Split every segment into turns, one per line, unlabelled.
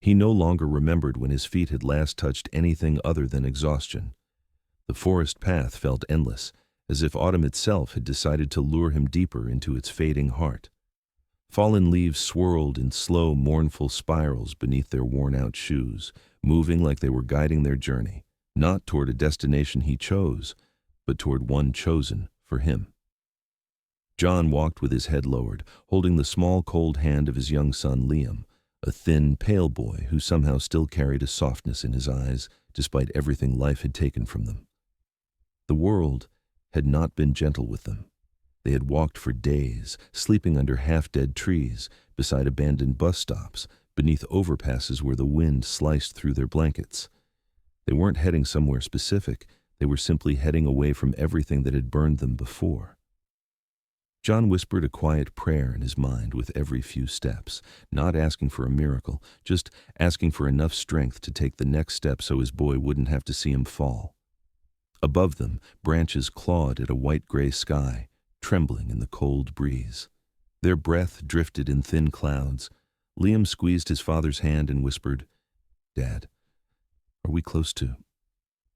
He no longer remembered when his feet had last touched anything other than exhaustion. The forest path felt endless, as if autumn itself had decided to lure him deeper into its fading heart. Fallen leaves swirled in slow, mournful spirals beneath their worn-out shoes, moving like they were guiding their journey, not toward a destination he chose, but toward one chosen for him. John walked with his head lowered, holding the small, cold hand of his young son, Liam, a thin, pale boy who somehow still carried a softness in his eyes, despite everything life had taken from them. The world had not been gentle with them. They had walked for days, sleeping under half-dead trees, beside abandoned bus stops, beneath overpasses where the wind sliced through their blankets. They weren't heading somewhere specific, they were simply heading away from everything that had burned them before. John whispered a quiet prayer in his mind with every few steps, not asking for a miracle, just asking for enough strength to take the next step so his boy wouldn't have to see him fall. Above them, branches clawed at a white-gray sky, trembling in the cold breeze. Their breath drifted in thin clouds. Liam squeezed his father's hand and whispered, "Dad, are we close to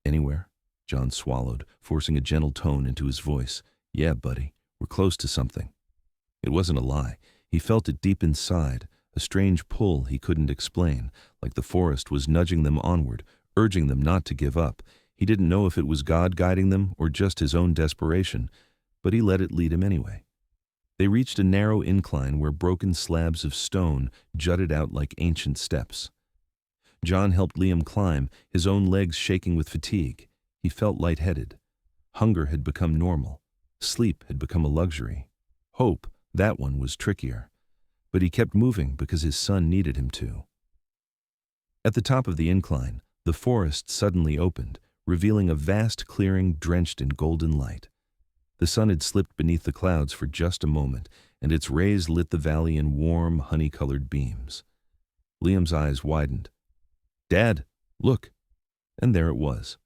anywhere?" John swallowed, forcing a gentle tone into his voice. "Yeah, buddy, we're close to something." It wasn't a lie. He felt it deep inside, a strange pull he couldn't explain, like the forest was nudging them onward, urging them not to give up. He didn't know if it was God guiding them or just his own desperation, but he let it lead him anyway. They reached a narrow incline where broken slabs of stone jutted out like ancient steps. John helped Liam climb, his own legs shaking with fatigue. He felt lightheaded. Hunger had become normal. Sleep had become a luxury. Hope, that one was trickier. But he kept moving because his son needed him to. At the top of the incline, the forest suddenly opened, revealing a vast clearing drenched in golden light. The sun had slipped beneath the clouds for just a moment, and its rays lit the valley in warm, honey-colored beams. Liam's eyes widened. "Dad, look!" And there it was.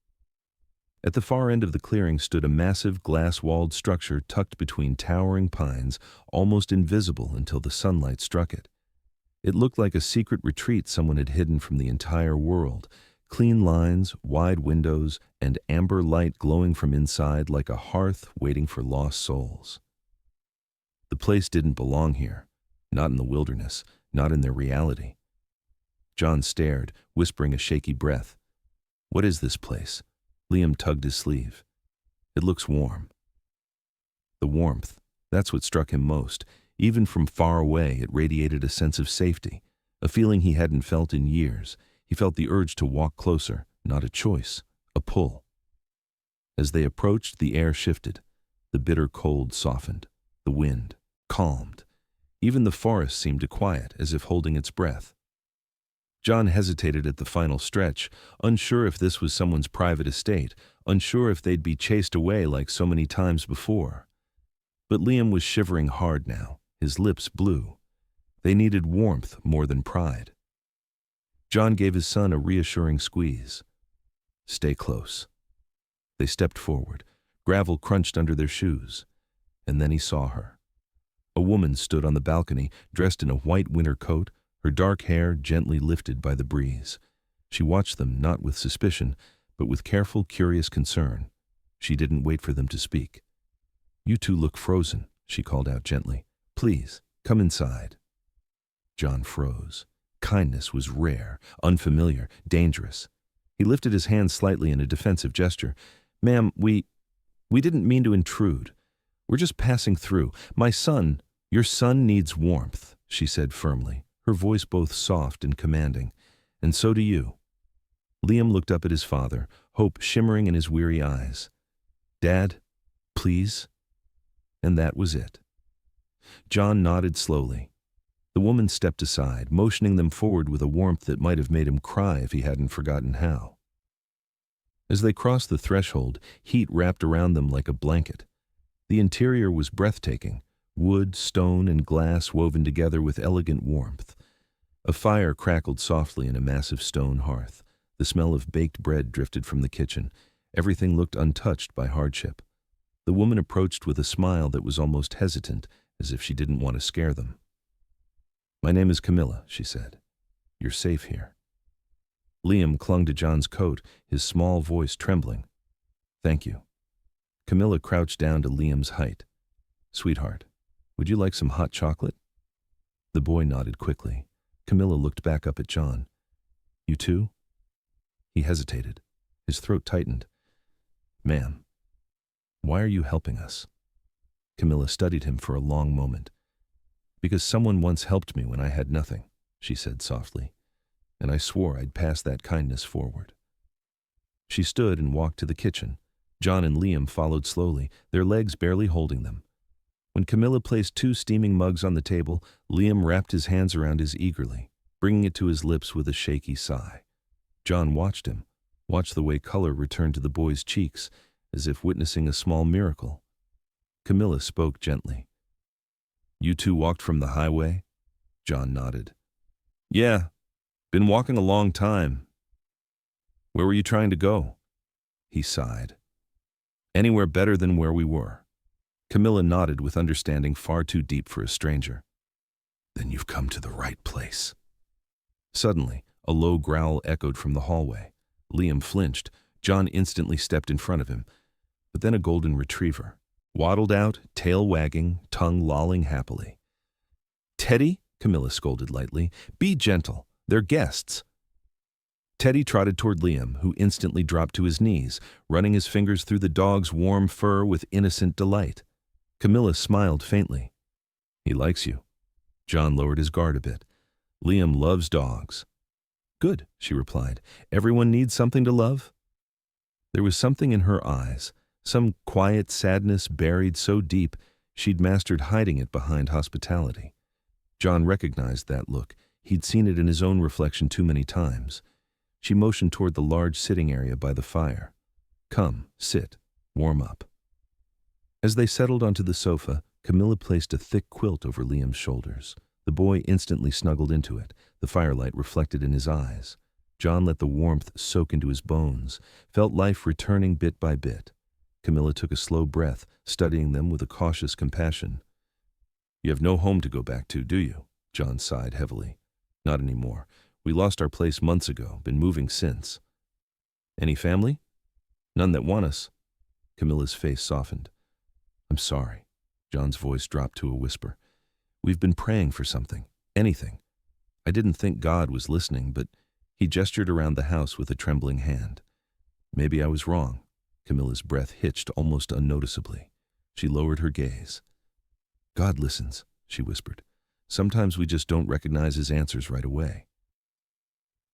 At the far end of the clearing stood a massive glass-walled structure tucked between towering pines, almost invisible until the sunlight struck it. It looked like a secret retreat someone had hidden from the entire world. Clean lines, wide windows, and amber light glowing from inside like a hearth waiting for lost souls. The place didn't belong here, not in the wilderness, not in their reality. John stared, whispering a shaky breath. "What is this place?" Liam tugged his sleeve. "It looks warm." The warmth, that's what struck him most. Even from far away, it radiated a sense of safety, a feeling he hadn't felt in years. He felt the urge to walk closer, not a choice, a pull. As they approached, the air shifted. The bitter cold softened. The wind calmed. Even the forest seemed to quiet, as if holding its breath. John hesitated at the final stretch, unsure if this was someone's private estate, unsure if they'd be chased away like so many times before. But Liam was shivering hard now, his lips blue. They needed warmth more than pride. John gave his son a reassuring squeeze. "Stay close." They stepped forward. Gravel crunched under their shoes. And then he saw her. A woman stood on the balcony, dressed in a white winter coat, her dark hair gently lifted by the breeze. She watched them not with suspicion, but with careful, curious concern. She didn't wait for them to speak. "You two look frozen," she called out gently. "Please, come inside." John froze. Kindness was rare, unfamiliar, dangerous. He lifted his hand slightly in a defensive gesture. "Ma'am, we didn't mean to intrude. We're just passing through. Your son needs warmth," she said firmly, her voice both soft and commanding. "And so do you." Liam looked up at his father, hope shimmering in his weary eyes. "Dad, please?" And that was it. John nodded slowly. The woman stepped aside, motioning them forward with a warmth that might have made him cry if he hadn't forgotten how. As they crossed the threshold, heat wrapped around them like a blanket. The interior was breathtaking, wood, stone, and glass woven together with elegant warmth. A fire crackled softly in a massive stone hearth. The smell of baked bread drifted from the kitchen. Everything looked untouched by hardship. The woman approached with a smile that was almost hesitant, as if she didn't want to scare them. "My name is Camilla," she said. You're safe here." Liam clung to John's coat, his small voice trembling. "Thank you." Camilla crouched down to Liam's height. "Sweetheart, would you like some hot chocolate?" The boy nodded quickly. Camilla looked back up at John. "You too?" He hesitated. His throat tightened. "Ma'am, why are you helping us?" Camilla studied him for a long moment. "Because someone once helped me when I had nothing," she said softly, "and I swore I'd pass that kindness forward." She stood and walked to the kitchen. John and Liam followed slowly, their legs barely holding them. When Camilla placed 2 steaming mugs on the table, Liam wrapped his hands around his eagerly, bringing it to his lips with a shaky sigh. John watched him, watched the way color returned to the boy's cheeks, as if witnessing a small miracle. Camilla spoke gently. "You two walked from the highway?" John nodded. "Yeah, been walking a long time." "Where were you trying to go?" He sighed. "Anywhere better than where we were." Camilla nodded with understanding far too deep for a stranger. "Then you've come to the right place." Suddenly, a low growl echoed from the hallway. Liam flinched. John instantly stepped in front of him. But then a golden retriever waddled out, tail wagging, tongue lolling happily. "Teddy," Camilla scolded lightly, "be gentle. They're guests." Teddy trotted toward Liam, who instantly dropped to his knees, running his fingers through the dog's warm fur with innocent delight. Camilla smiled faintly. "He likes you." John lowered his guard a bit. "Liam loves dogs." "Good," she replied. "Everyone needs something to love." There was something in her eyes, some quiet sadness buried so deep she'd mastered hiding it behind hospitality. John recognized that look. He'd seen it in his own reflection too many times. She motioned toward the large sitting area by the fire. "Come, sit, warm up." As they settled onto the sofa, Camilla placed a thick quilt over Liam's shoulders. The boy instantly snuggled into it, the firelight reflected in his eyes. John let the warmth soak into his bones, felt life returning bit by bit. Camilla took a slow breath, studying them with a cautious compassion. "You have no home to go back to, do you?" John sighed heavily. "Not anymore. We lost our place months ago, been moving since." "Any family?" "None that want us." Camilla's face softened. "I'm sorry." John's voice dropped to a whisper. "We've been praying for something, anything. I didn't think God was listening, but..." He gestured around the house with a trembling hand. "Maybe I was wrong." Camilla's breath hitched almost unnoticeably. She lowered her gaze. "God listens," she whispered. "Sometimes we just don't recognize his answers right away."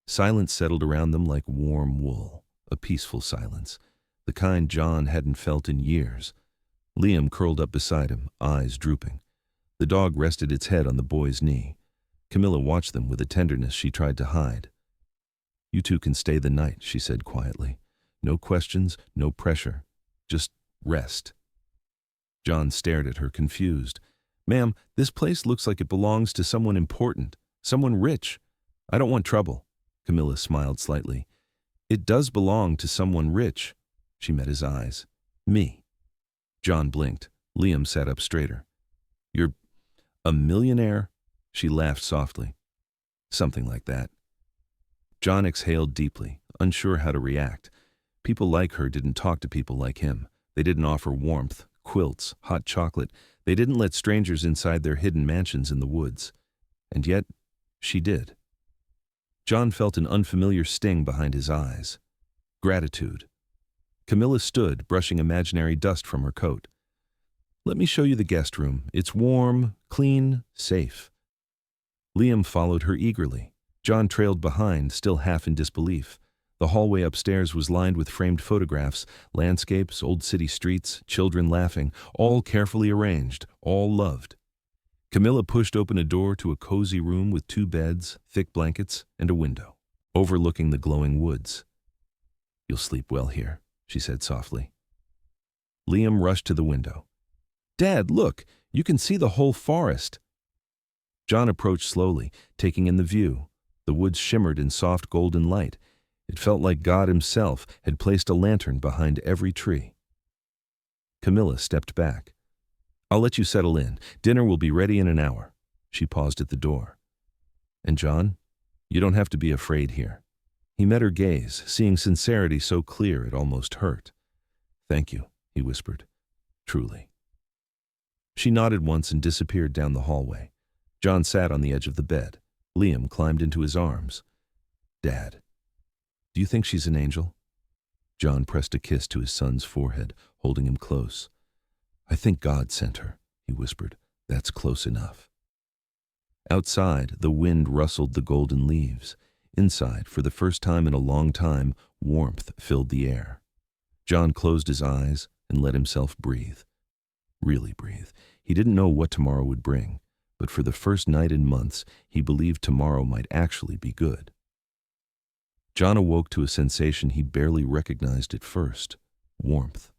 Silence settled around them like warm wool, a peaceful silence, the kind John hadn't felt in years. Liam curled up beside him, eyes drooping. The dog rested its head on the boy's knee. Camilla watched them with a tenderness she tried to hide. "You two can stay the night," she said quietly. "No questions, no pressure. Just rest." John stared at her, confused. "Ma'am, this place looks like it belongs to someone important, someone rich. I don't want trouble." Camilla smiled slightly. "It does belong to someone rich." She met his eyes. "Me." John blinked. Liam sat up straighter. "You're a millionaire?" She laughed softly. "Something like that." John exhaled deeply, unsure how to react. People like her didn't talk to people like him. They didn't offer warmth, quilts, hot chocolate. They didn't let strangers inside their hidden mansions in the woods. And yet, she did. John felt an unfamiliar sting behind his eyes. Gratitude. Camilla stood, brushing imaginary dust from her coat. "Let me show you the guest room. It's warm, clean, safe." Liam followed her eagerly. John trailed behind, still half in disbelief. The hallway upstairs was lined with framed photographs, landscapes, old city streets, children laughing, all carefully arranged, all loved. Camilla pushed open a door to a cozy room with 2 beds, thick blankets, and a window, overlooking the glowing woods. "You'll sleep well here," she said softly. Liam rushed to the window. "Dad, look! You can see the whole forest." John approached slowly, taking in the view. The woods shimmered in soft golden light. It felt like God himself had placed a lantern behind every tree. Camilla stepped back. "I'll let you settle in. Dinner will be ready in an hour." She paused at the door. "And John?" You don't have to be afraid here. He met her gaze, seeing sincerity so clear it almost hurt. Thank you, he whispered. Truly. She nodded once and disappeared down the hallway. John sat on the edge of the bed. Liam climbed into his arms. Dad, do you think she's an angel? John pressed a kiss to his son's forehead, holding him close. I think God sent her, he whispered. That's close enough. Outside, the wind rustled the golden leaves. Inside, for the first time in a long time, warmth filled the air. John closed his eyes and let himself breathe. Really breathe. He didn't know what tomorrow would bring, but for the first night in months, he believed tomorrow might actually be good. John awoke to a sensation he barely recognized at first. Warmth.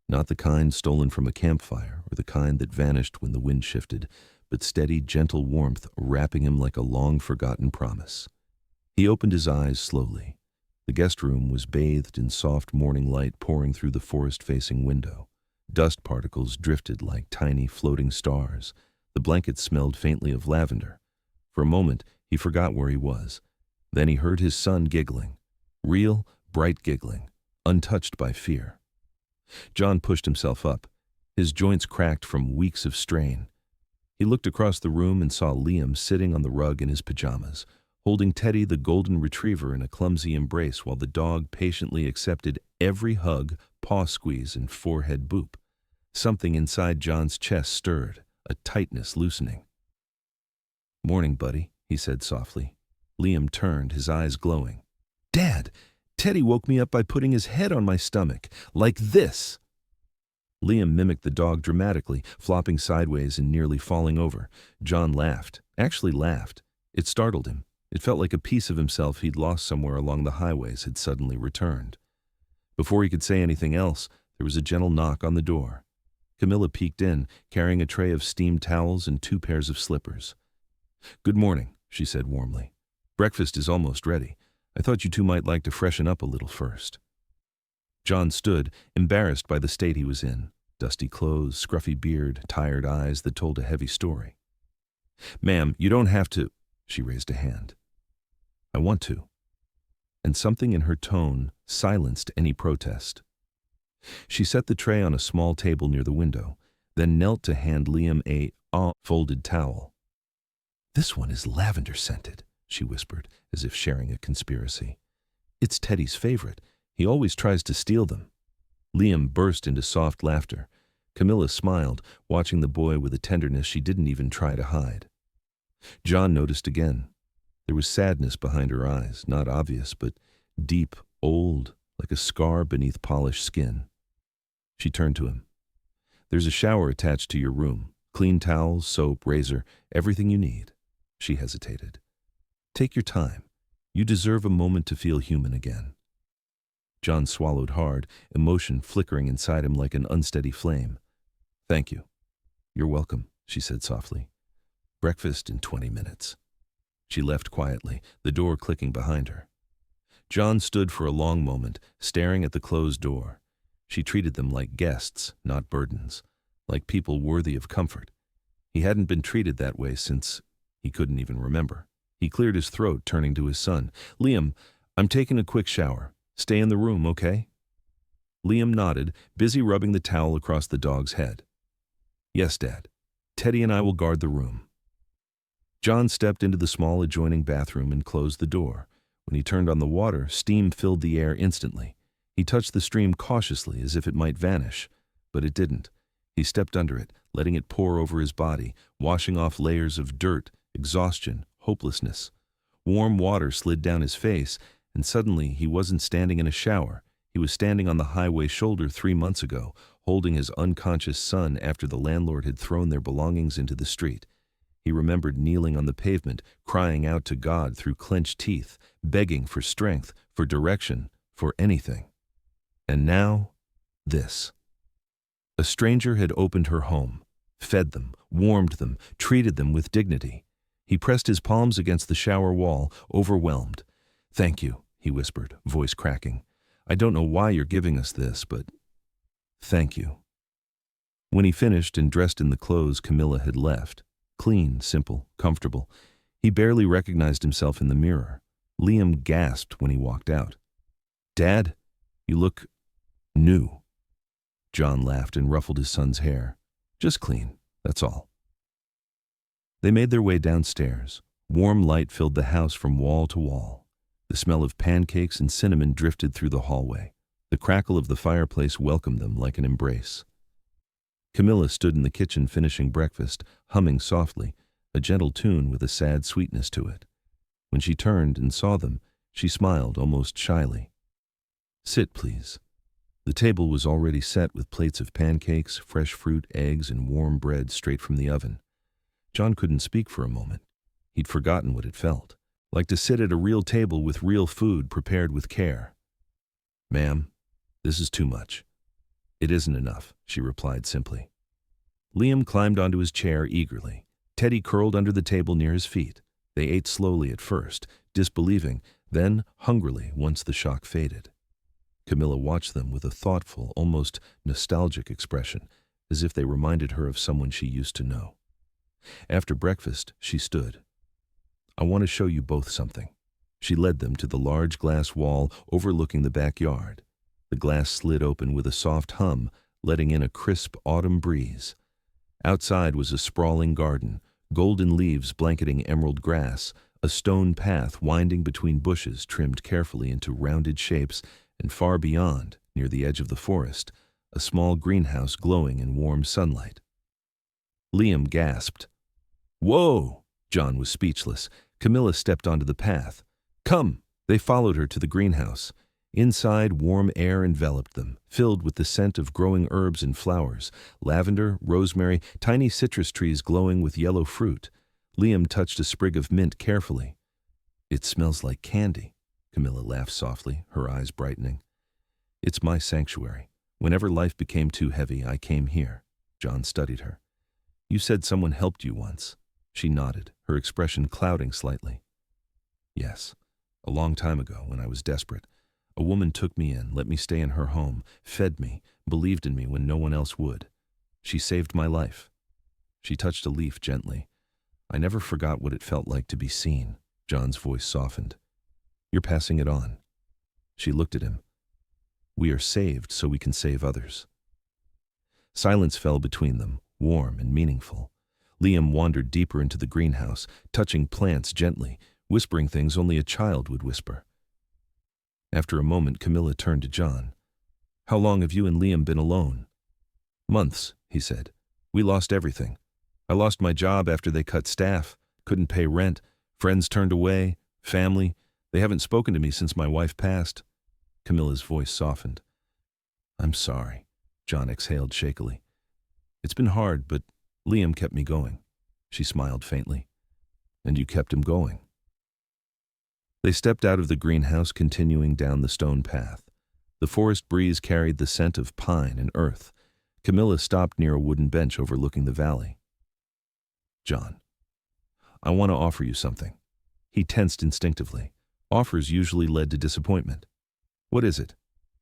Not the kind stolen from a campfire or the kind that vanished when the wind shifted, but steady, gentle warmth wrapping him like a long-forgotten promise. He opened his eyes slowly. The guest room was bathed in soft morning light pouring through the forest-facing window. Dust particles drifted like tiny floating stars. The blankets smelled faintly of lavender. For a moment, he forgot where he was. Then he heard his son giggling. Real, bright giggling, untouched by fear. John pushed himself up. His joints cracked from weeks of strain. He looked across the room and saw Liam sitting on the rug in his pajamas, holding Teddy the golden retriever in a clumsy embrace while the dog patiently accepted every hug, paw squeeze, and forehead boop. Something inside John's chest stirred, a tightness loosening. Morning, buddy, he said softly. Liam turned, his eyes glowing. Dad, Teddy woke me up by putting his head on my stomach, like this. Liam mimicked the dog dramatically, flopping sideways and nearly falling over. John laughed, actually laughed. It startled him. It felt like a piece of himself he'd lost somewhere along the highways had suddenly returned. Before he could say anything else, there was a gentle knock on the door. Camilla peeked in, carrying a tray of steamed towels and 2 pairs of slippers. Good morning, she said warmly. Breakfast is almost ready. I thought you two might like to freshen up a little first. John stood, embarrassed by the state he was in. Dusty clothes, scruffy beard, tired eyes that told a heavy story. Ma'am, you don't have to. She raised a hand. I want to. And something in her tone silenced any protest. She set the tray on a small table near the window, then knelt to hand Liam a folded towel. This one is lavender scented, she whispered, as if sharing a conspiracy. It's Teddy's favorite. He always tries to steal them. Liam burst into soft laughter. Camilla smiled, watching the boy with a tenderness she didn't even try to hide. John noticed again. There was sadness behind her eyes, not obvious, but deep, old, like a scar beneath polished skin. She turned to him. There's a shower attached to your room. Clean towels, soap, razor, everything you need. She hesitated. Take your time. You deserve a moment to feel human again. John swallowed hard, emotion flickering inside him like an unsteady flame. Thank you. You're welcome, she said softly. Breakfast in 20 minutes. She left quietly, the door clicking behind her. John stood for a long moment, staring at the closed door. She treated them like guests, not burdens, like people worthy of comfort. He hadn't been treated that way since he couldn't even remember. He cleared his throat, turning to his son. Liam, I'm taking a quick shower. Stay in the room, okay? Liam nodded, busy rubbing the towel across the dog's head. Yes, Dad. Teddy and I will guard the room. John stepped into the small adjoining bathroom and closed the door. When he turned on the water, steam filled the air instantly. He touched the stream cautiously as if it might vanish, but it didn't. He stepped under it, letting it pour over his body, washing off layers of dirt, exhaustion, hopelessness. Warm water slid down his face, and suddenly he wasn't standing in a shower. He was standing on the highway shoulder 3 months ago, holding his unconscious son after the landlord had thrown their belongings into the street. He remembered kneeling on the pavement, crying out to God through clenched teeth, begging for strength, for direction, for anything. And now, this. A stranger had opened her home, fed them, warmed them, treated them with dignity. He pressed his palms against the shower wall, overwhelmed. Thank you, he whispered, voice cracking. I don't know why you're giving us this, but thank you. When he finished and dressed in the clothes Camilla had left, clean, simple, comfortable, He barely recognized himself in the mirror. Liam gasped when he walked out. "Dad, you look new." John laughed and ruffled his son's hair. "Just clean, that's all." They made their way downstairs. Warm light filled the house from wall to wall. The smell of pancakes and cinnamon drifted through the hallway. The crackle of the fireplace welcomed them like an embrace. Camilla stood in the kitchen finishing breakfast, humming softly, a gentle tune with a sad sweetness to it. When she turned and saw them, she smiled almost shyly. "Sit, please." The table was already set with plates of pancakes, fresh fruit, eggs, and warm bread straight from the oven. John couldn't speak for a moment. He'd forgotten what it felt like to sit at a real table with real food prepared with care. "Ma'am, this is too much." "It isn't enough," she replied simply. Liam climbed onto his chair eagerly. Teddy curled under the table near his feet. They ate slowly at first, disbelieving, then hungrily once the shock faded. Camilla watched them with a thoughtful, almost nostalgic expression, as if they reminded her of someone she used to know. After breakfast, she stood. "I want to show you both something." She led them to the large glass wall overlooking the backyard. The glass slid open with a soft hum, letting in a crisp autumn breeze. Outside was a sprawling garden, golden leaves blanketing emerald grass, a stone path winding between bushes trimmed carefully into rounded shapes, and far beyond, near the edge of the forest, a small greenhouse glowing in warm sunlight. Liam gasped. "Whoa!" John was speechless. Camilla stepped onto the path. "Come!" They followed her to the greenhouse. Inside, warm air enveloped them, filled with the scent of growing herbs and flowers, lavender, rosemary, tiny citrus trees glowing with yellow fruit. Liam touched a sprig of mint carefully. "It smells like candy." Camilla laughed softly, her eyes brightening. "It's my sanctuary. Whenever life became too heavy, I came here." John studied her. "You said someone helped you once." She nodded, her expression clouding slightly. "Yes, a long time ago when I was desperate. A woman took me in, let me stay in her home, fed me, believed in me when no one else would. She saved my life." She touched a leaf gently. "I never forgot what it felt like to be seen." John's voice softened. "You're passing it on." She looked at him. "We are saved so we can save others." Silence fell between them, warm and meaningful. Liam wandered deeper into the greenhouse, touching plants gently, whispering things only a child would whisper. After a moment, Camilla turned to John. "How long have you and Liam been alone?" "Months," he said. "We lost everything. I lost my job after they cut staff, couldn't pay rent, friends turned away, family. They haven't spoken to me since my wife passed." Camilla's voice softened. "I'm sorry," John exhaled shakily. "It's been hard, but Liam kept me going." She smiled faintly. "And you kept him going." They stepped out of the greenhouse, continuing down the stone path. The forest breeze carried the scent of pine and earth. Camilla stopped near a wooden bench overlooking the valley. "John, I want to offer you something." He tensed instinctively. Offers usually led to disappointment. "What is it?"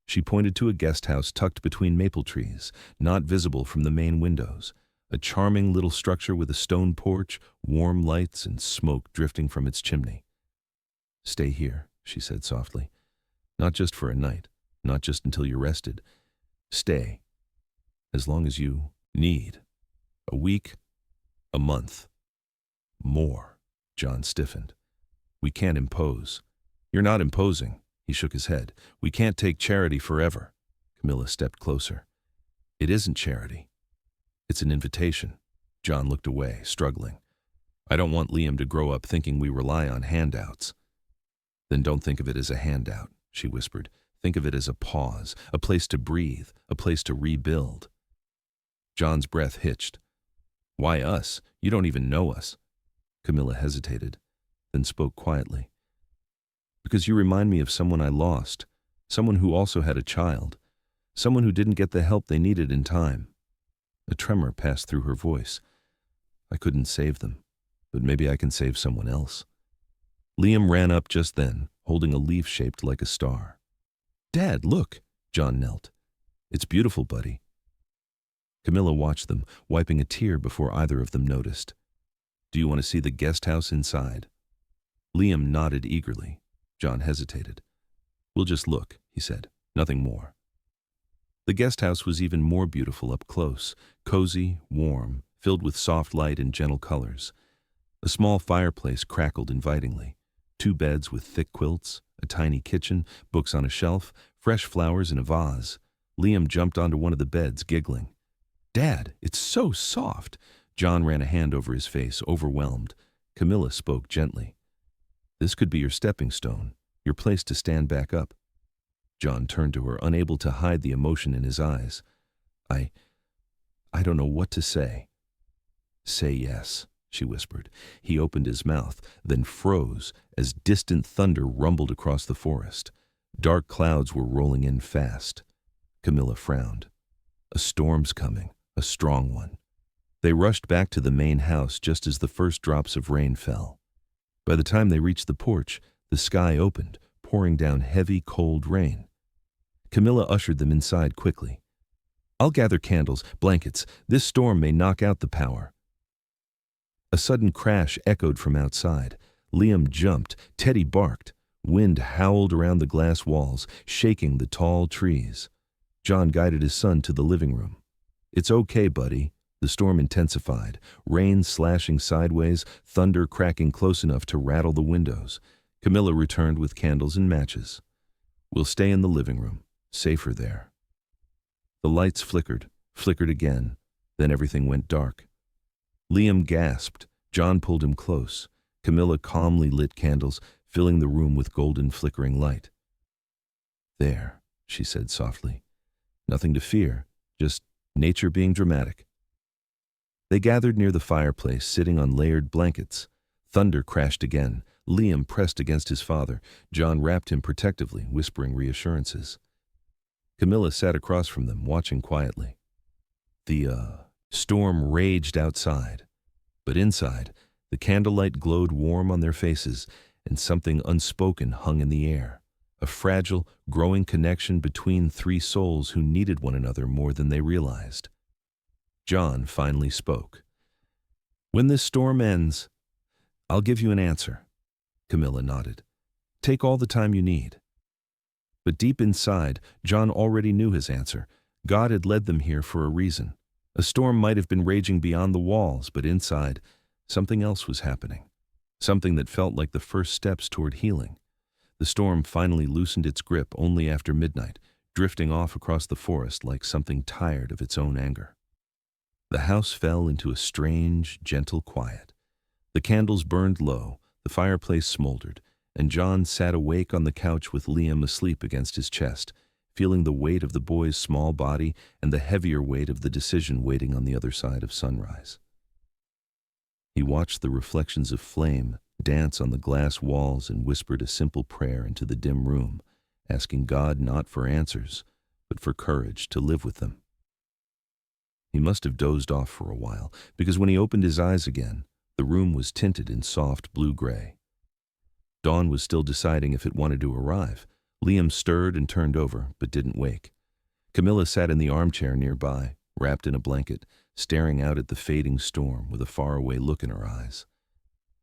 She pointed to a guest house tucked between maple trees, not visible from the main windows. A charming little structure with a stone porch, warm lights, and smoke drifting from its chimney. "Stay here," she said softly. "Not just for a night, not just until you're rested. Stay. As long as you need. A week, a month. More." John stiffened. "We can't impose." "You're not imposing." He shook his head. "We can't take charity forever." Camilla stepped closer. "It isn't charity. It's an invitation." John looked away, struggling. "I don't want Liam to grow up thinking we rely on handouts." "Then don't think of it as a handout," she whispered. "Think of it as a pause, a place to breathe, a place to rebuild." John's breath hitched. "Why us? You don't even know us." Camilla hesitated, then spoke quietly. "Because you remind me of someone I lost, someone who also had a child, someone who didn't get the help they needed in time." A tremor passed through her voice. "I couldn't save them, but maybe I can save someone else." Liam ran up just then, holding a leaf shaped like a star. "Dad, look!" John knelt. "It's beautiful, buddy." Camilla watched them, wiping a tear before either of them noticed. "Do you want to see the guest house inside?" Liam nodded eagerly. John hesitated. "We'll just look," he said. "Nothing more." The guest house was even more beautiful up close, cozy, warm, filled with soft light and gentle colors. A small fireplace crackled invitingly. 2 beds with thick quilts, a tiny kitchen, books on a shelf, fresh flowers in a vase. Liam jumped onto one of the beds, giggling. "Dad, it's so soft!" John ran a hand over his face, overwhelmed. Camilla spoke gently. "This could be your stepping stone, your place to stand back up." John turned to her, unable to hide the emotion in his eyes. I don't know what to say." "Say yes," she whispered. He opened his mouth, then froze as distant thunder rumbled across the forest. Dark clouds were rolling in fast. Camilla frowned. "A storm's coming, a strong one." They rushed back to the main house just as the first drops of rain fell. By the time they reached the porch, the sky opened, pouring down heavy, cold rain. Camilla ushered them inside quickly. "I'll gather candles, blankets. This storm may knock out the power." A sudden crash echoed from outside. Liam jumped. Teddy barked. Wind howled around the glass walls, shaking the tall trees. John guided his son to the living room. "It's okay, buddy." The storm intensified, rain slashing sideways, thunder cracking close enough to rattle the windows. Camilla returned with candles and matches. "We'll stay in the living room. Safer there." The lights flickered again, then everything went dark. Liam gasped. John pulled him close. Camilla calmly lit candles, filling the room with golden flickering light. "There," she said softly. "Nothing to fear, just nature being dramatic." They gathered near the fireplace, sitting on layered blankets. Thunder crashed again. Liam pressed against his father. John wrapped him protectively, whispering reassurances. Camilla sat across from them, watching quietly. The storm raged outside, but inside, the candlelight glowed warm on their faces, and something unspoken hung in the air. A fragile, growing connection between 3 souls who needed one another more than they realized. John finally spoke. "When this storm ends, I'll give you an answer." Camilla nodded. "Take all the time you need." But deep inside, John already knew his answer. God had led them here for a reason. A storm might have been raging beyond the walls, but inside, something else was happening. Something that felt like the first steps toward healing. The storm finally loosened its grip only after midnight, drifting off across the forest like something tired of its own anger. The house fell into a strange, gentle quiet. The candles burned low, the fireplace smoldered, and John sat awake on the couch with Liam asleep against his chest, feeling the weight of the boy's small body and the heavier weight of the decision waiting on the other side of sunrise. He watched the reflections of flame dance on the glass walls and whispered a simple prayer into the dim room, asking God not for answers, but for courage to live with them. He must have dozed off for a while, because when he opened his eyes again, the room was tinted in soft blue-gray. Dawn was still deciding if it wanted to arrive. Liam stirred and turned over, but didn't wake. Camilla sat in the armchair nearby, wrapped in a blanket, staring out at the fading storm with a faraway look in her eyes.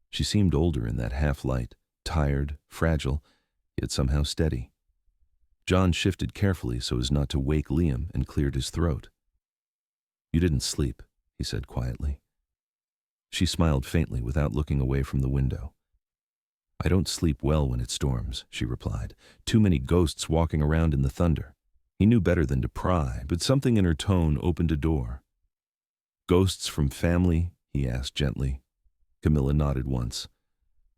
She seemed older in that half-light, tired, fragile, yet somehow steady. John shifted carefully so as not to wake Liam and cleared his throat. "You didn't sleep," he said quietly. She smiled faintly without looking away from the window. "I don't sleep well when it storms," she replied. "Too many ghosts walking around in the thunder." He knew better than to pry, but something in her tone opened a door. "Ghosts from family?" he asked gently. Camilla nodded once.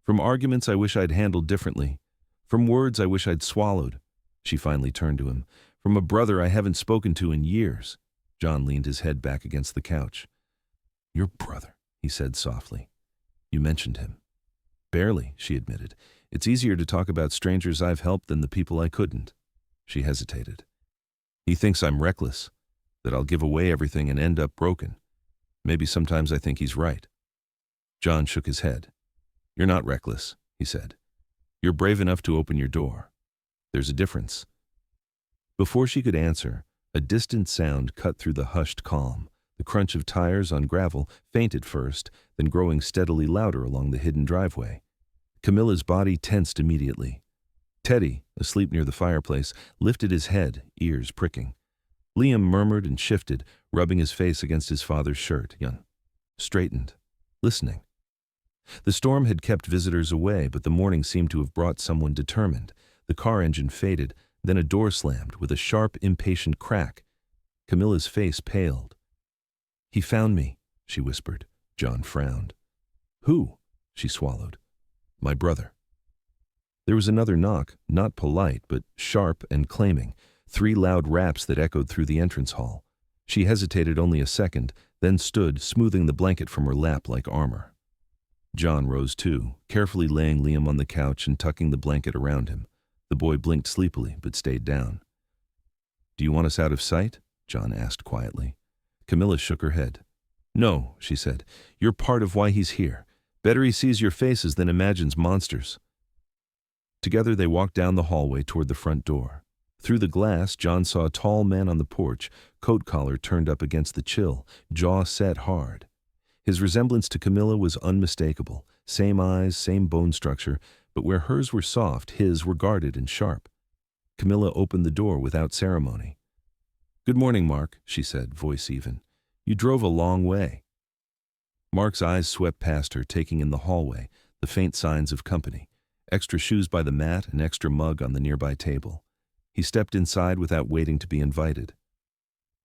"From arguments I wish I'd handled differently. From words I wish I'd swallowed." She finally turned to him. "From a brother I haven't spoken to in years." John leaned his head back against the couch. "Your brother," he said softly. "You mentioned him." "Barely," she admitted. "It's easier to talk about strangers I've helped than the people I couldn't." She hesitated. "He thinks I'm reckless, that I'll give away everything and end up broken. Maybe sometimes I think he's right." John shook his head. "You're not reckless," he said. "You're brave enough to open your door. There's a difference." Before she could answer, a distant sound cut through the hushed calm, the crunch of tires on gravel, faint at first, then growing steadily louder along the hidden driveway. Camilla's body tensed immediately. Teddy, asleep near the fireplace, lifted his head, ears pricking. Liam murmured and shifted, rubbing his face against his father's shirt. Young straightened, listening. The storm had kept visitors away, but the morning seemed to have brought someone determined. The car engine faded, then a door slammed with a sharp, impatient crack. Camilla's face paled. "He found me," she whispered. John frowned. "Who?" she swallowed. "My brother." There was another knock, not polite, but sharp and claiming. 3 loud raps that echoed through the entrance hall. She hesitated only a second, then stood, smoothing the blanket from her lap like armor. John rose too, carefully laying Liam on the couch and tucking the blanket around him. The boy blinked sleepily, but stayed down. "Do you want us out of sight?" John asked quietly. Camilla shook her head. "No," she said. "You're part of why he's here. Better he sees your faces than imagines monsters." Together they walked down the hallway toward the front door. Through the glass, John saw a tall man on the porch, coat collar turned up against the chill, jaw set hard. His resemblance to Camilla was unmistakable. Same eyes, same bone structure, but where hers were soft, his were guarded and sharp. Camilla opened the door without ceremony. "Good morning, Mark," she said, voice even. "You drove a long way." Mark's eyes swept past her, taking in the hallway, the faint signs of company. Extra shoes by the mat, an extra mug on the nearby table. He stepped inside without waiting to be invited.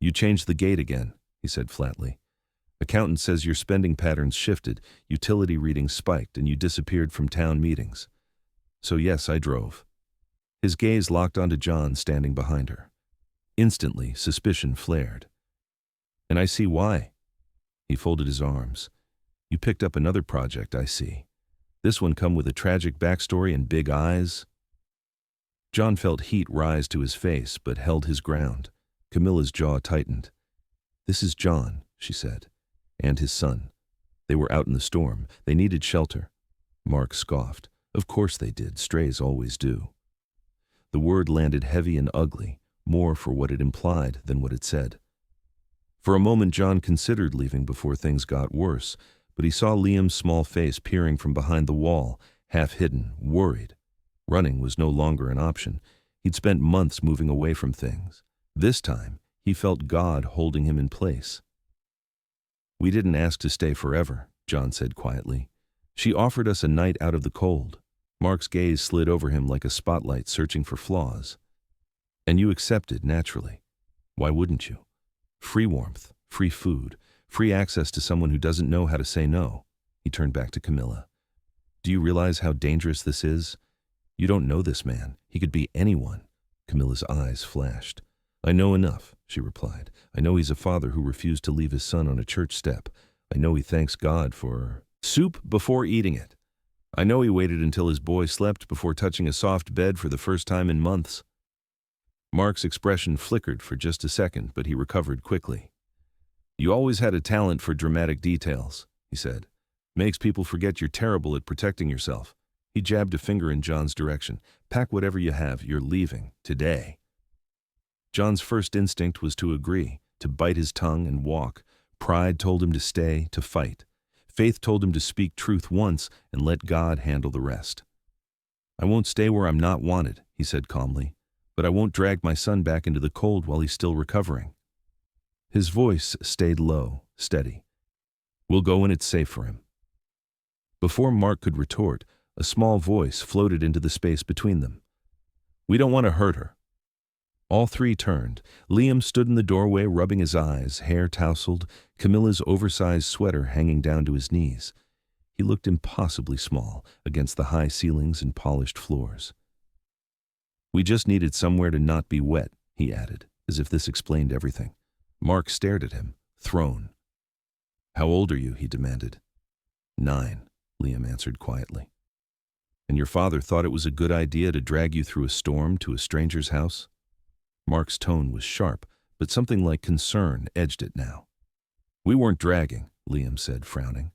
"You changed the gate again," he said flatly. "Accountant says your spending patterns shifted, utility readings spiked, and you disappeared from town meetings. So yes, I drove." His gaze locked onto John standing behind her. Instantly, suspicion flared. "And I see why." He folded his arms. "You picked up another project, I see. This one come with a tragic backstory and big eyes." John felt heat rise to his face, but held his ground. Camilla's jaw tightened. "This is John," she said, "and his son. They were out in the storm. They needed shelter." Mark scoffed. "Of course they did. Strays always do." The word landed heavy and ugly, more for what it implied than what it said. For a moment John considered leaving before things got worse, but he saw Liam's small face peering from behind the wall, half hidden, worried. Running was no longer an option. He'd spent months moving away from things. This time, he felt God holding him in place. "We didn't ask to stay forever," John said quietly. "She offered us a night out of the cold." Mark's gaze slid over him like a spotlight searching for flaws. "And you accepted, naturally. Why wouldn't you? Free warmth, free food, free access to someone who doesn't know how to say no." He turned back to Camilla. "Do you realize how dangerous this is? You don't know this man. He could be anyone." Camilla's eyes flashed. "I know enough," she replied. "I know he's a father who refused to leave his son on a church step. I know he thanks God for soup before eating it. I know he waited until his boy slept before touching a soft bed for the first time in months." Mark's expression flickered for just a second, but he recovered quickly. "You always had a talent for dramatic details," he said. "Makes people forget you're terrible at protecting yourself." He jabbed a finger in John's direction. "Pack whatever you have. You're leaving. Today." John's first instinct was to agree, to bite his tongue and walk. Pride told him to stay, to fight. Faith told him to speak truth once and let God handle the rest. "I won't stay where I'm not wanted," he said calmly, "but I won't drag my son back into the cold while he's still recovering." His voice stayed low, steady. "We'll go when it's safe for him." Before Mark could retort, a small voice floated into the space between them. "We don't want to hurt her." All three turned. Liam stood in the doorway rubbing his eyes, hair tousled, Camilla's oversized sweater hanging down to his knees. He looked impossibly small against the high ceilings and polished floors. "We just needed somewhere to not be wet," he added, as if this explained everything. Mark stared at him, thrown. "How old are you?" he demanded. 9, Liam answered quietly. "And your father thought it was a good idea to drag you through a storm to a stranger's house?" Mark's tone was sharp, but something like concern edged it now. "We weren't dragging," Liam said, frowning.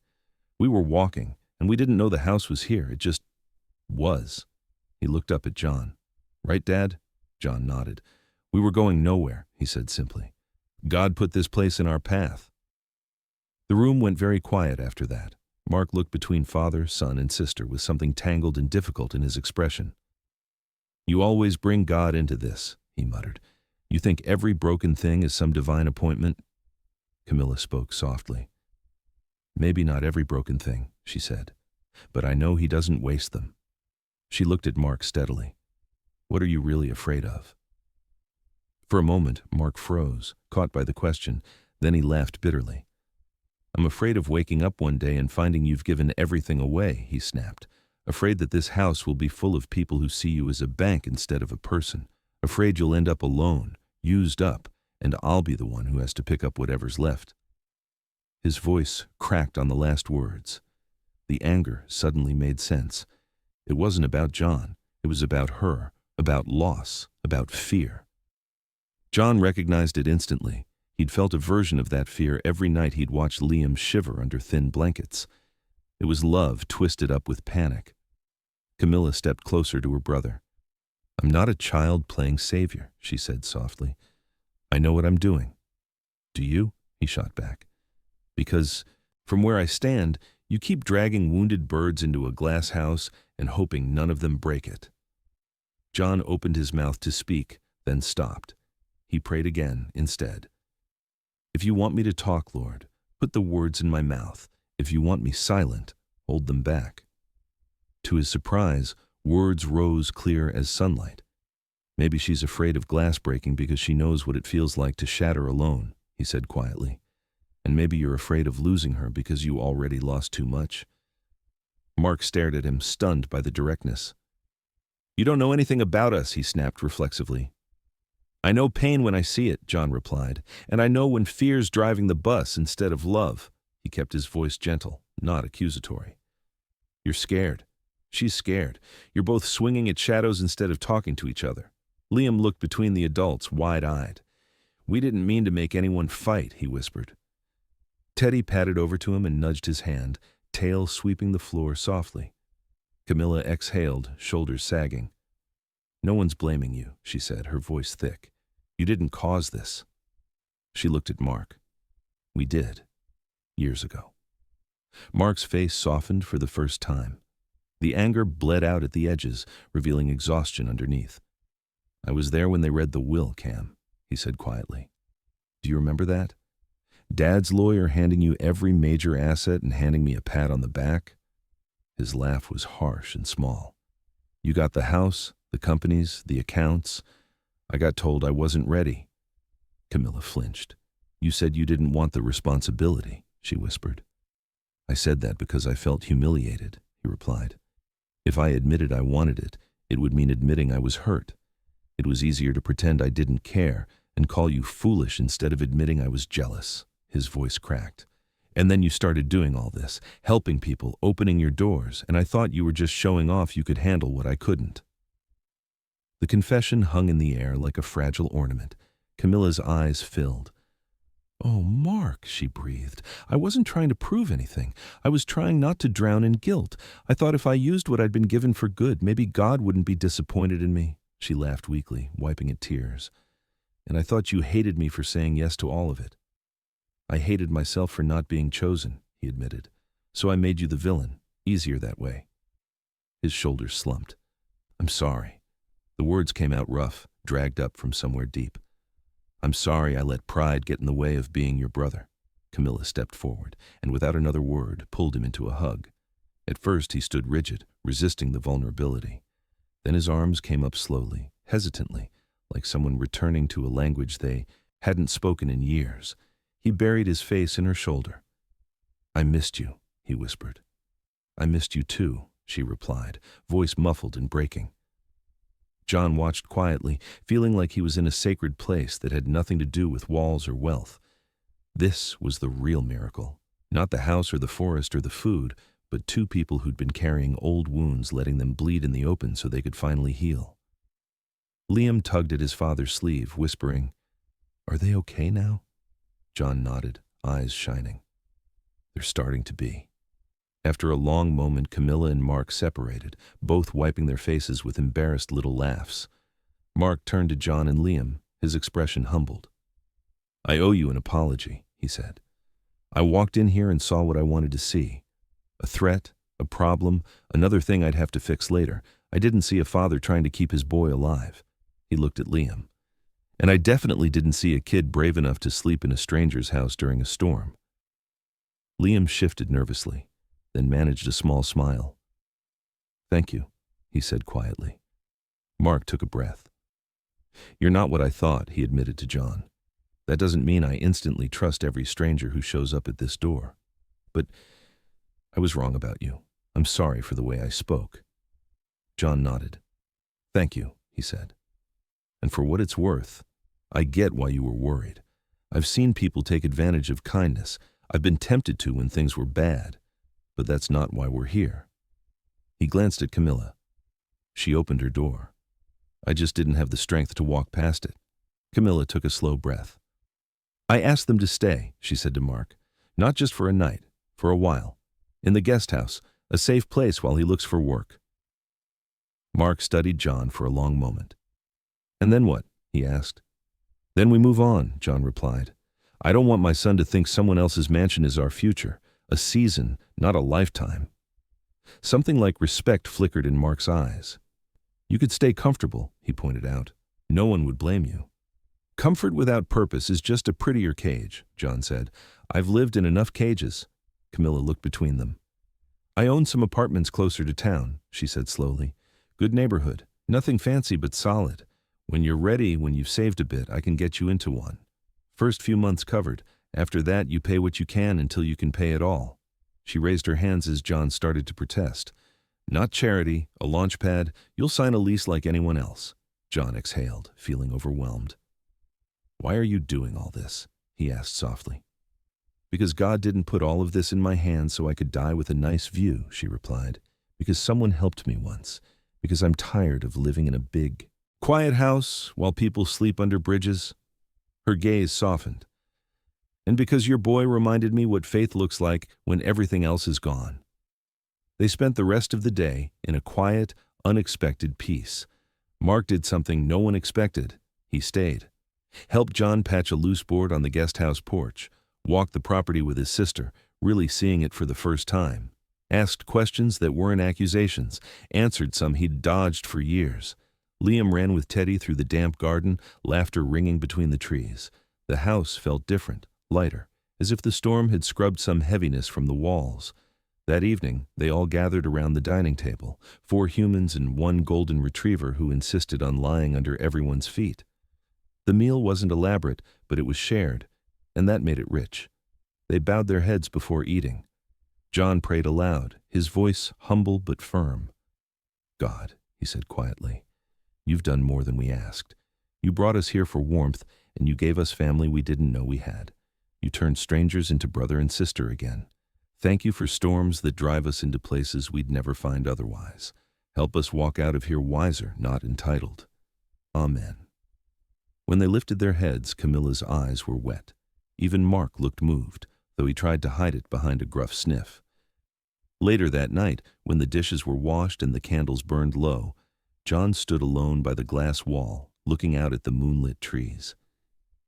"We were walking, and we didn't know the house was here. It just was." He looked up at John. "Right, Dad?" John nodded. "We were going nowhere," he said simply. "God put this place in our path." The room went very quiet after that. Mark looked between father, son, and sister with something tangled and difficult in his expression. "You always bring God into this," he muttered. "You think every broken thing is some divine appointment?" Camilla spoke softly. "Maybe not every broken thing," she said, "but I know he doesn't waste them." She looked at Mark steadily. "What are you really afraid of?" For a moment, Mark froze, caught by the question. Then he laughed bitterly. "I'm afraid of waking up one day and finding you've given everything away," he snapped. "Afraid that this house will be full of people who see you as a bank instead of a person. Afraid you'll end up alone, used up, and I'll be the one who has to pick up whatever's left." His voice cracked on the last words. The anger suddenly made sense. It wasn't about John. It was about her, about loss, about fear. John recognized it instantly. He'd felt a version of that fear every night he'd watched Liam shiver under thin blankets. It was love twisted up with panic. Camilla stepped closer to her brother. "I'm not a child playing savior," she said softly. "I know what I'm doing." "Do you?" he shot back. "Because, from where I stand, you keep dragging wounded birds into a glass house and hoping none of them break it." John opened his mouth to speak, then stopped. He prayed again, instead. "If you want me to talk, Lord, put the words in my mouth. If you want me silent, hold them back." To his surprise, words rose clear as sunlight. "Maybe she's afraid of glass breaking because she knows what it feels like to shatter alone," he said quietly. "And maybe you're afraid of losing her because you already lost too much." Mark stared at him, stunned by the directness. "You don't know anything about us," he snapped reflexively. "I know pain when I see it," John replied, "and I know when fear's driving the bus instead of love." He kept his voice gentle, not accusatory. "You're scared. She's scared. You're both swinging at shadows instead of talking to each other." Liam looked between the adults, wide-eyed. "We didn't mean to make anyone fight," he whispered. Teddy padded over to him and nudged his hand, tail sweeping the floor softly. Camilla exhaled, shoulders sagging. "No one's blaming you," she said, her voice thick. "You didn't cause this." She looked at Mark. "We did. Years ago." Mark's face softened for the first time. The anger bled out at the edges, revealing exhaustion underneath. "I was there when they read the will, Cam," he said quietly. "Do you remember that? Dad's lawyer handing you every major asset and handing me a pat on the back?" His laugh was harsh and small. "You got the house, the companies, the accounts. I got told I wasn't ready." Camilla flinched. "You said you didn't want the responsibility," she whispered. "I said that because I felt humiliated," he replied. "If I admitted I wanted it, it would mean admitting I was hurt. It was easier to pretend I didn't care and call you foolish instead of admitting I was jealous." His voice cracked. "And then you started doing all this, helping people, opening your doors, and I thought you were just showing off you could handle what I couldn't." The confession hung in the air like a fragile ornament. Camilla's eyes filled. "Oh, Mark," she breathed. "I wasn't trying to prove anything. I was trying not to drown in guilt. I thought if I used what I'd been given for good, maybe God wouldn't be disappointed in me." She laughed weakly, wiping at tears. "And I thought you hated me for saying yes to all of it." "I hated myself for not being chosen," he admitted. "So I made you the villain. Easier that way." His shoulders slumped. "I'm sorry." The words came out rough, dragged up from somewhere deep. "I'm sorry I let pride get in the way of being your brother." Camilla stepped forward, and without another word, pulled him into a hug. At first he stood rigid, resisting the vulnerability. Then his arms came up slowly, hesitantly, like someone returning to a language they hadn't spoken in years. He buried his face in her shoulder. "I missed you," he whispered. "I missed you too," she replied, voice muffled and breaking. John watched quietly, feeling like he was in a sacred place that had nothing to do with walls or wealth. This was the real miracle. Not the house or the forest or the food, but two people who'd been carrying old wounds, letting them bleed in the open so they could finally heal. Liam tugged at his father's sleeve, whispering, "Are they okay now?" John nodded, eyes shining. "They're starting to be." After a long moment, Camilla and Mark separated, both wiping their faces with embarrassed little laughs. Mark turned to John and Liam, his expression humbled. "I owe you an apology," he said. "I walked in here and saw what I wanted to see. A threat, a problem, another thing I'd have to fix later. I didn't see a father trying to keep his boy alive. He looked at Liam. And I definitely didn't see a kid brave enough to sleep in a stranger's house during a storm. Liam shifted nervously, then managed a small smile. "Thank you," he said quietly. Mark took a breath. "You're not what I thought," he admitted to John. "That doesn't mean I instantly trust every stranger who shows up at this door. But I was wrong about you. I'm sorry for the way I spoke." John nodded. "Thank you," he said. "And for what it's worth, I get why you were worried. I've seen people take advantage of kindness. I've been tempted to when things were bad. But that's not why we're here." He glanced at Camilla. She opened her door. "I just didn't have the strength to walk past it." Camilla took a slow breath. "I asked them to stay," she said to Mark. "Not just for a night, for a while. In the guest house, a safe place while he looks for work." Mark studied John for a long moment. "And then what?" he asked. "Then we move on," John replied. "I don't want my son to think someone else's mansion is our future. A season, not a lifetime." Something like respect flickered in Mark's eyes. "You could stay comfortable," he pointed out. "No one would blame you." "Comfort without purpose is just a prettier cage," John said. "I've lived in enough cages." Camilla looked between them. "I own some apartments closer to town," she said slowly. "Good neighborhood. Nothing fancy but solid. When you're ready, when you've saved a bit, I can get you into one. First few months covered. After that, you pay what you can until you can pay it all." She raised her hands as John started to protest. "Not charity, a launch pad. You'll sign a lease like anyone else." John exhaled, feeling overwhelmed. "Why are you doing all this?" he asked softly. "Because God didn't put all of this in my hands so I could die with a nice view," she replied. "Because someone helped me once. Because I'm tired of living in a big, quiet house while people sleep under bridges." Her gaze softened. "And because your boy reminded me what faith looks like when everything else is gone." They spent the rest of the day in a quiet, unexpected peace. Mark did something no one expected. He stayed. Helped John patch a loose board on the guest house porch. Walked the property with his sister, really seeing it for the first time. Asked questions that weren't accusations. Answered some he'd dodged for years. Liam ran with Teddy through the damp garden, laughter ringing between the trees. The house felt different, lighter, as if the storm had scrubbed some heaviness from the walls. That evening, they all gathered around the dining table, 4 humans and 1 golden retriever who insisted on lying under everyone's feet. The meal wasn't elaborate, but it was shared, and that made it rich. They bowed their heads before eating. John prayed aloud, his voice humble but firm. "God," he said quietly, "you've done more than we asked. You brought us here for warmth, and you gave us family we didn't know we had. You turned strangers into brother and sister again. Thank you for storms that drive us into places we'd never find otherwise. Help us walk out of here wiser, not entitled. Amen." When they lifted their heads, Camilla's eyes were wet. Even Mark looked moved, though he tried to hide it behind a gruff sniff. Later that night, when the dishes were washed and the candles burned low, John stood alone by the glass wall, looking out at the moonlit trees.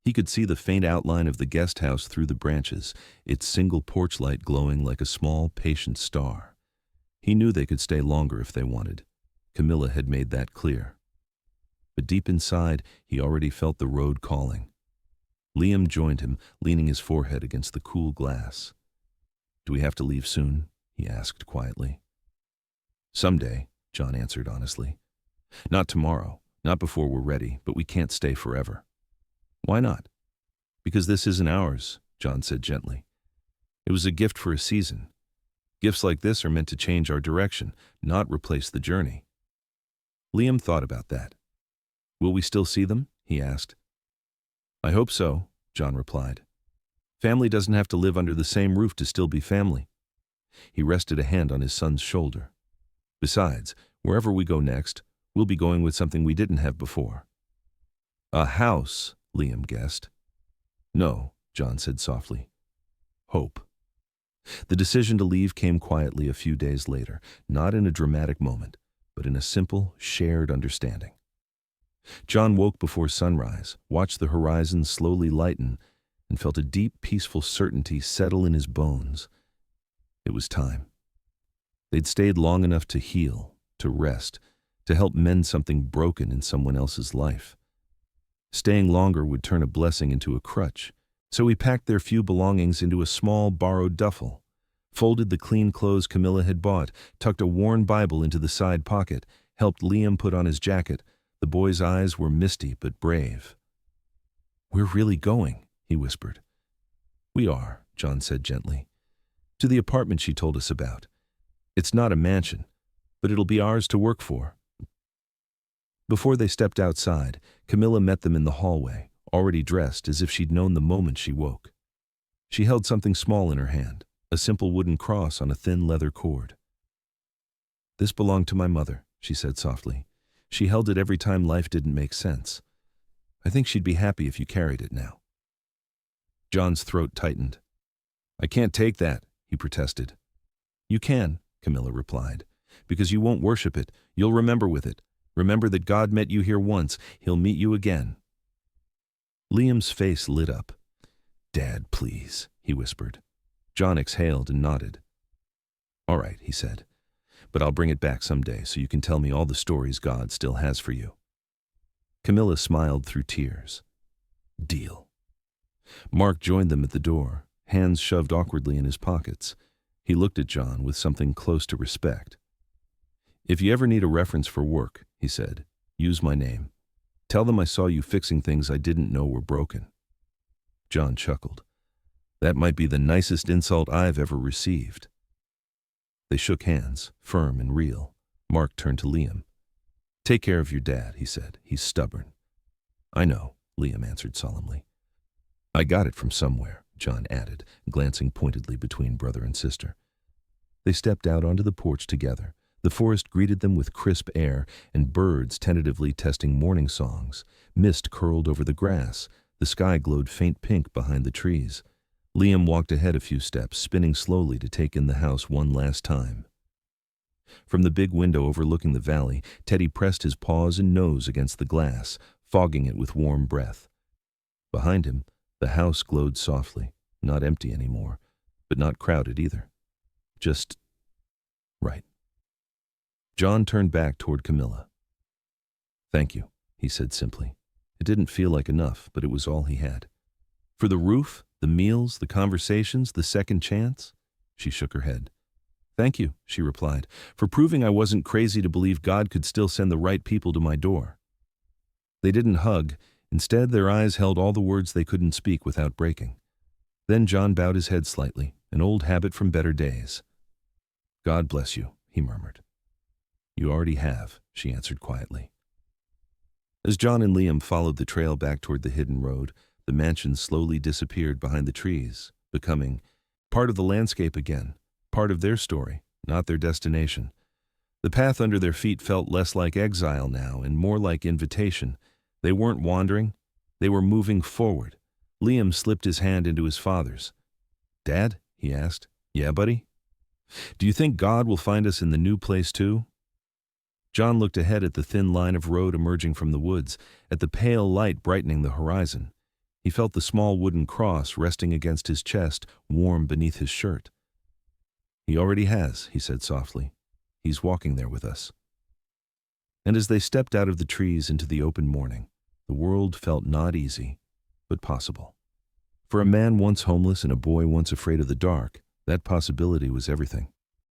He could see the faint outline of the guest house through the branches, its single porch light glowing like a small, patient star. He knew they could stay longer if they wanted. Camilla had made that clear. But deep inside, he already felt the road calling. Liam joined him, leaning his forehead against the cool glass. "Do we have to leave soon?" he asked quietly. "Someday," John answered honestly. "Not tomorrow, not before we're ready, but we can't stay forever." "Why not?" "Because this isn't ours," John said gently. "It was a gift for a season. Gifts like this are meant to change our direction, not replace the journey." Liam thought about that. "Will we still see them?" he asked. "I hope so," John replied. "Family doesn't have to live under the same roof to still be family." He rested a hand on his son's shoulder. "Besides, wherever we go next, we'll be going with something we didn't have before." "A house," Liam guessed. "No," John said softly. "Hope." The decision to leave came quietly a few days later, not in a dramatic moment, but in a simple, shared understanding. John woke before sunrise, watched the horizon slowly lighten, and felt a deep, peaceful certainty settle in his bones. It was time. They'd stayed long enough to heal, to rest, to help mend something broken in someone else's life. Staying longer would turn a blessing into a crutch, so he packed their few belongings into a small, borrowed duffel, folded the clean clothes Camilla had bought, tucked a worn Bible into the side pocket, helped Liam put on his jacket. The boy's eyes were misty but brave. "We're really going," he whispered. "We are," John said gently. "To the apartment she told us about. It's not a mansion, but it'll be ours to work for." Before they stepped outside, Camilla met them in the hallway, already dressed as if she'd known the moment she woke. She held something small in her hand, a simple wooden cross on a thin leather cord. "This belonged to my mother," she said softly. "She held it every time life didn't make sense. I think she'd be happy if you carried it now." John's throat tightened. "I can't take that," he protested. "You can," Camilla replied, "because you won't worship it. You'll remember with it. Remember that God met you here once. He'll meet you again." Liam's face lit up. "Dad, please," he whispered. John exhaled and nodded. "All right," he said, "but I'll bring it back someday so you can tell me all the stories God still has for you." Camilla smiled through tears. "Deal." Mark joined them at the door, hands shoved awkwardly in his pockets. He looked at John with something close to respect. "If you ever need a reference for work," he said, "use my name. Tell them I saw you fixing things I didn't know were broken." John chuckled. "That might be the nicest insult I've ever received." They shook hands, firm and real. Mark turned to Liam. "Take care of your dad," he said. "He's stubborn." "I know," Liam answered solemnly. "I got it from somewhere," John added, glancing pointedly between brother and sister. They stepped out onto the porch together. The forest greeted them with crisp air and birds tentatively testing morning songs. Mist curled over the grass. The sky glowed faint pink behind the trees. Liam walked ahead a few steps, spinning slowly to take in the house one last time. From the big window overlooking the valley, Teddy pressed his paws and nose against the glass, fogging it with warm breath. Behind him, the house glowed softly, not empty anymore, but not crowded either. Just right. John turned back toward Camilla. "Thank you," he said simply. It didn't feel like enough, but it was all he had. "For the roof, the meals, the conversations, the second chance?" She shook her head. "Thank you," she replied, "for proving I wasn't crazy to believe God could still send the right people to my door." They didn't hug. Instead, their eyes held all the words they couldn't speak without breaking. Then John bowed his head slightly, an old habit from better days. "God bless you," he murmured. "You already have," she answered quietly. As John and Liam followed the trail back toward the hidden road, the mansion slowly disappeared behind the trees, becoming part of the landscape again, part of their story, not their destination. The path under their feet felt less like exile now and more like invitation. They weren't wandering, they were moving forward. Liam slipped his hand into his father's. "Dad?" he asked. "Yeah, buddy? Do you think God will find us in the new place too?" John looked ahead at the thin line of road emerging from the woods, at the pale light brightening the horizon. He felt the small wooden cross resting against his chest, warm beneath his shirt. "He already has," he said softly. "He's walking there with us." And as they stepped out of the trees into the open morning, the world felt not easy, but possible. For a man once homeless and a boy once afraid of the dark, that possibility was everything.